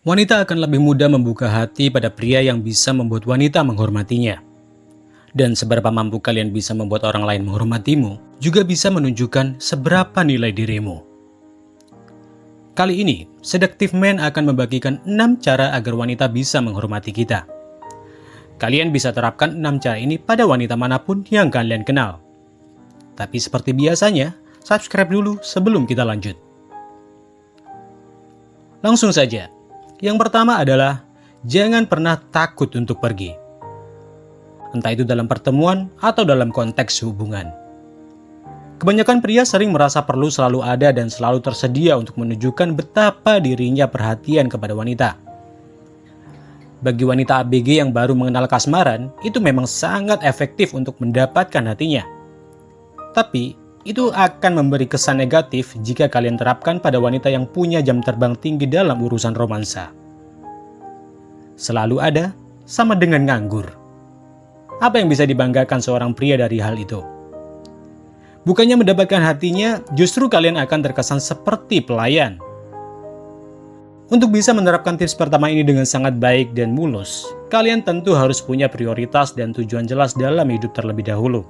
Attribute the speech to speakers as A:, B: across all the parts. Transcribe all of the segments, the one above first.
A: Wanita akan lebih mudah membuka hati pada pria yang bisa membuat wanita menghormatinya. Dan seberapa mampu kalian bisa membuat orang lain menghormatimu, juga bisa menunjukkan seberapa nilai dirimu. Kali ini, Seductive Man akan membagikan 6 cara agar wanita bisa menghormati kita. Kalian bisa terapkan 6 cara ini pada wanita manapun yang kalian kenal. Tapi seperti biasanya, subscribe dulu sebelum kita lanjut. Langsung saja. Yang pertama adalah, jangan pernah takut untuk pergi. Entah itu dalam pertemuan atau dalam konteks hubungan. Kebanyakan pria sering merasa perlu selalu ada dan selalu tersedia untuk menunjukkan betapa dirinya perhatian kepada wanita. Bagi wanita ABG yang baru mengenal kasmaran, itu memang sangat efektif untuk mendapatkan hatinya. Tapi, itu akan memberi kesan negatif jika kalian terapkan pada wanita yang punya jam terbang tinggi dalam urusan romansa. Selalu ada, sama dengan nganggur. Apa yang bisa dibanggakan seorang pria dari hal itu? Bukannya mendapatkan hatinya, justru kalian akan terkesan seperti pelayan. Untuk bisa menerapkan tips pertama ini dengan sangat baik dan mulus, kalian tentu harus punya prioritas dan tujuan jelas dalam hidup terlebih dahulu.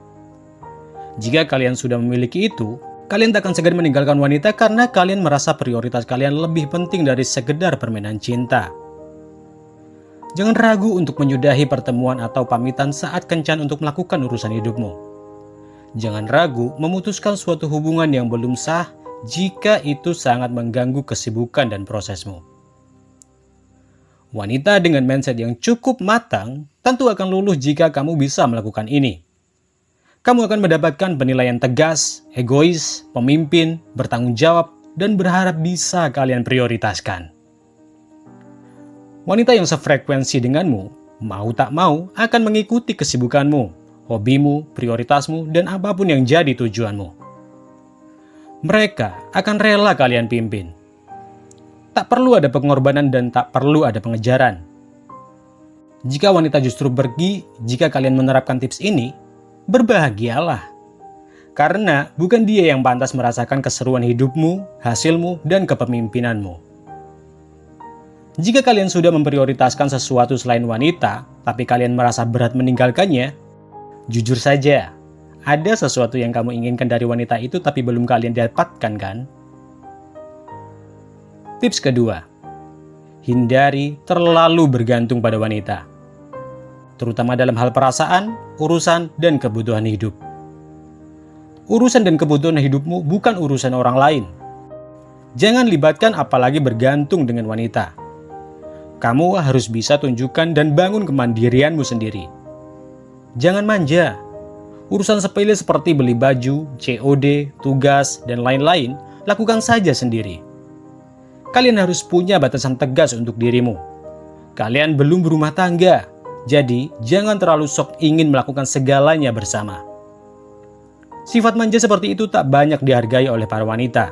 A: Jika kalian sudah memiliki itu, kalian tak akan segan meninggalkan wanita karena kalian merasa prioritas kalian lebih penting dari sekedar permainan cinta. Jangan ragu untuk menyudahi pertemuan atau pamitan saat kencan untuk melakukan urusan hidupmu. Jangan ragu memutuskan suatu hubungan yang belum sah jika itu sangat mengganggu kesibukan dan prosesmu. Wanita dengan mindset yang cukup matang tentu akan luluh jika kamu bisa melakukan ini. Kamu akan mendapatkan penilaian tegas, egois, pemimpin, bertanggung jawab, dan berharap bisa kalian prioritaskan. Wanita yang sefrekuensi denganmu, mau tak mau akan mengikuti kesibukanmu, hobimu, prioritasmu, dan apapun yang jadi tujuanmu. Mereka akan rela kalian pimpin. Tak perlu ada pengorbanan dan tak perlu ada pengejaran. Jika wanita justru pergi, jika kalian menerapkan tips ini, berbahagialah. Karena bukan dia yang pantas merasakan keseruan hidupmu, hasilmu, dan kepemimpinanmu. Jika kalian sudah memprioritaskan sesuatu selain wanita, tapi kalian merasa berat meninggalkannya, jujur saja, ada sesuatu yang kamu inginkan dari wanita itu tapi belum kalian dapatkan kan? Tips kedua, hindari terlalu bergantung pada wanita. Terutama dalam hal perasaan, urusan, dan kebutuhan hidup. Urusan dan kebutuhan hidupmu bukan urusan orang lain. Jangan libatkan apalagi bergantung dengan wanita. Kamu harus bisa tunjukkan dan bangun kemandirianmu sendiri. Jangan manja. Urusan sepele seperti beli baju, COD, tugas, dan lain-lain, lakukan saja sendiri. Kalian harus punya batasan tegas untuk dirimu. Kalian belum berumah tangga. Jadi, jangan terlalu sok ingin melakukan segalanya bersama. Sifat manja seperti itu tak banyak dihargai oleh para wanita.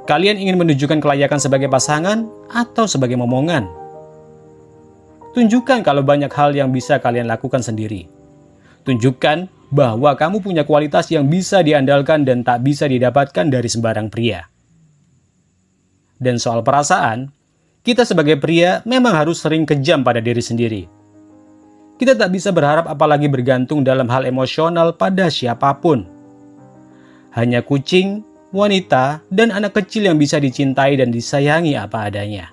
A: Kalian ingin menunjukkan kelayakan sebagai pasangan atau sebagai momongan? Tunjukkan kalau banyak hal yang bisa kalian lakukan sendiri. Tunjukkan bahwa kamu punya kualitas yang bisa diandalkan dan tak bisa didapatkan dari sembarang pria. Dan soal perasaan, kita sebagai pria memang harus sering kejam pada diri sendiri. Kita tak bisa berharap apalagi bergantung dalam hal emosional pada siapapun. Hanya kucing, wanita, dan anak kecil yang bisa dicintai dan disayangi apa adanya.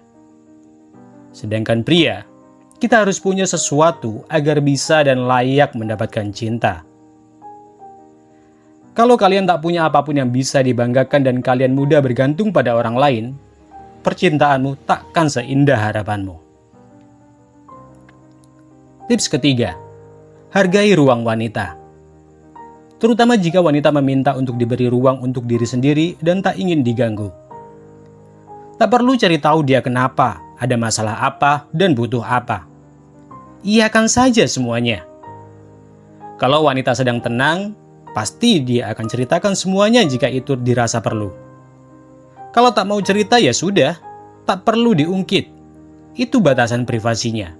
A: Sedangkan pria, kita harus punya sesuatu agar bisa dan layak mendapatkan cinta. Kalau kalian tak punya apapun yang bisa dibanggakan dan kalian mudah bergantung pada orang lain, percintaanmu takkan seindah harapanmu. Tips ketiga, hargai ruang wanita. Terutama jika wanita meminta untuk diberi ruang untuk diri sendiri dan tak ingin diganggu. Tak perlu cari tahu dia kenapa, ada masalah apa, dan butuh apa. Iyakan saja semuanya. Kalau wanita sedang tenang, pasti dia akan ceritakan semuanya jika itu dirasa perlu. Kalau tak mau cerita ya sudah, tak perlu diungkit. Itu batasan privasinya.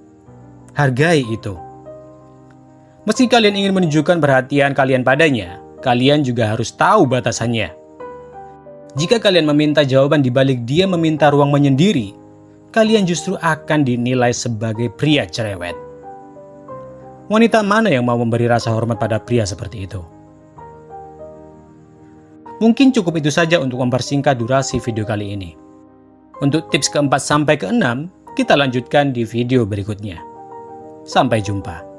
A: Hargai itu. Meski kalian ingin menunjukkan perhatian kalian padanya, kalian juga harus tahu batasannya. Jika kalian meminta jawaban di balik dia meminta ruang menyendiri, kalian justru akan dinilai sebagai pria cerewet. Wanita mana yang mau memberi rasa hormat pada pria seperti itu? Mungkin cukup itu saja untuk mempersingkat durasi video kali ini. Untuk tips keempat sampai keenam, kita lanjutkan di video berikutnya. Sampai jumpa.